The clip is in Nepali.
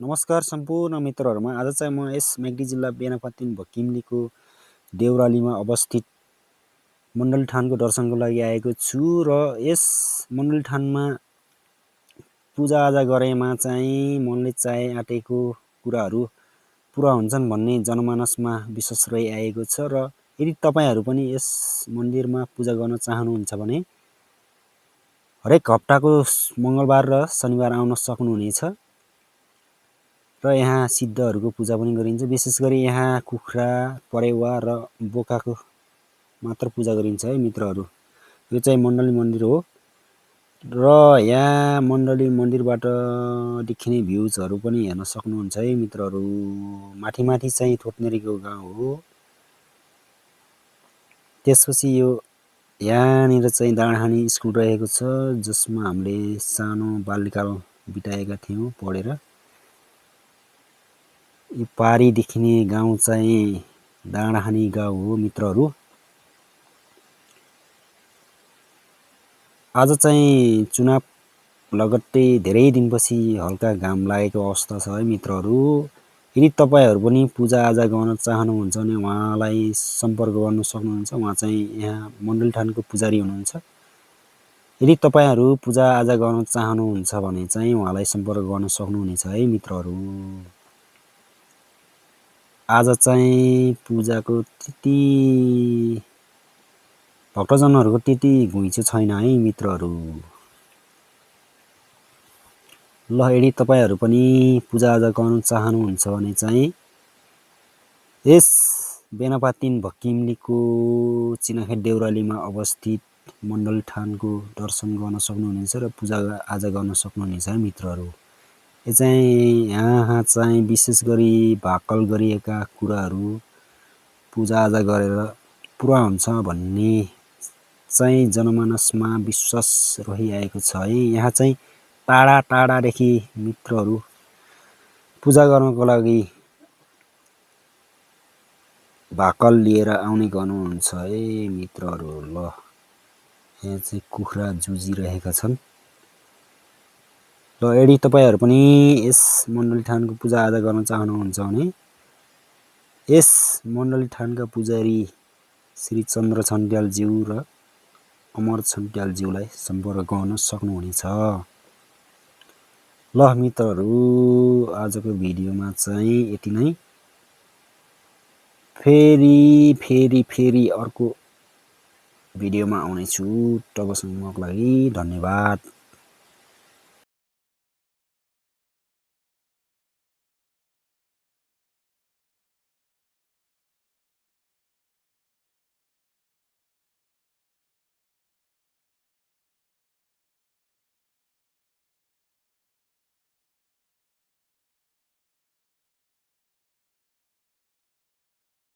नमस्कार सम्पूर्ण मित्रहरुमा आज चाहिँ म यस मेगडी जिल्ला बेनापातिन भकिमलीको देउरालीमा अवस्थित मण्डल ठानको दर्शनको लागि आएको छु र यस मण्डल ठानमा पूजाआजा गरेमा चाहिँ मनले चाहे आँटेको कुराहरू पूरा हुन्छन् भन्ने जनमानसमा विश्वास रहिआएको छ र यदि तपाईहरु पनि यस मन्दिरमा पूजा गर्न चाहनुहुन्छ भने हरेक हप्ताको मंगलबार र शनिबार आउन सक्नुहुनेछ र यहाँ सिद्धहरूको पूजा पनि गरिन्छ। विशेष गरी यहाँ कुखुरा परेवा र बोकाको मात्र पूजा गरिन्छ है मित्रहरू। यो चाहिँ मण्डली मन्दिर हो र यहाँ मण्डली मन्दिरबाट देखिने भ्यूजहरू पनि हेर्न सक्नुहुन्छ है मित्रहरू। माथि माथि चाहिँ थोटनेरीको गाउँ हो। त्यसपछि यो यहाँनिर चाहिँ डाँडाखानी स्कुल रहेको छ जसमा हामीले सानो बाल्यकाल बिताएका थियौं पढेर। यो पारी देखिने गाउँ चाहिँ डाँडाखानी गाउँ हो मित्रहरू। आज चाहिँ चुनाव लगत्तै धेरै दिनपछि हल्का घाम लागेको अवस्था छ है मित्रहरू। यदि तपाईहरु पनि पूजाआजा गर्न चाहनुहुन्छ भने उहाँलाई सम्पर्क गर्न सक्नुहुन्छ। उहाँ चाहिँ यहाँ मण्डल ठानको पुजारी हुनुहुन्छ। यदि तपाईहरु पूजाआजा गर्न चाहनुहुन्छ भने चाहिँ उहाँलाई सम्पर्क गर्न सक्नुहुनेछ है मित्रहरू। आज चाहिँ पूजाको त्यति भक्तजनहरुको त्यति घुइँचो छैन है मित्रहरू। ल यदि तपाईहरु पनि पूजाआजा गर्न चाहनुहुन्छ भने चाहिँ यस बेनापातिन भकिमलीको चिनाखेत देउरालीमा अवस्थित मण्डल ठानको दर्शन गर्न सक्नुहुनेछ र पूजाआजा गर्न सक्नुहुनेछ है मित्रहरू। यो चाहिँ यहाँ चाहिँ विशेष गरी भाकल गरिएका कुराहरू पूजाआजा गरेर पूरा हुन्छ भन्ने चाहिँ जनमानसमा विश्वास रहिआएको छ है। यहाँ चाहिँ टाढा टाढादेखि मित्रहरू पूजा गर्नको लागि भाकल लिएर आउने गर्नुहुन्छ है मित्रहरू। ल यहाँ चाहिँ कुखुरा जुझिरहेका छन्। ल यदि तपाईहरु पनि यस मण्डली ठानको पूजाआजा गर्न चाहनुहुन्छ भने यस मण्डली ठानका पुजारी श्री चन्द्र छन्ट्यालज्यू र अमर छन्ट्यालज्यूलाई सम्पर्क गर्न सक्नुहुनेछ। ल मित्रहरू आजको भिडियोमा चाहिँ यति नै। फेरि अर्को भिडियोमा आउनेछु। तबसम्मको लागि धन्यवाद।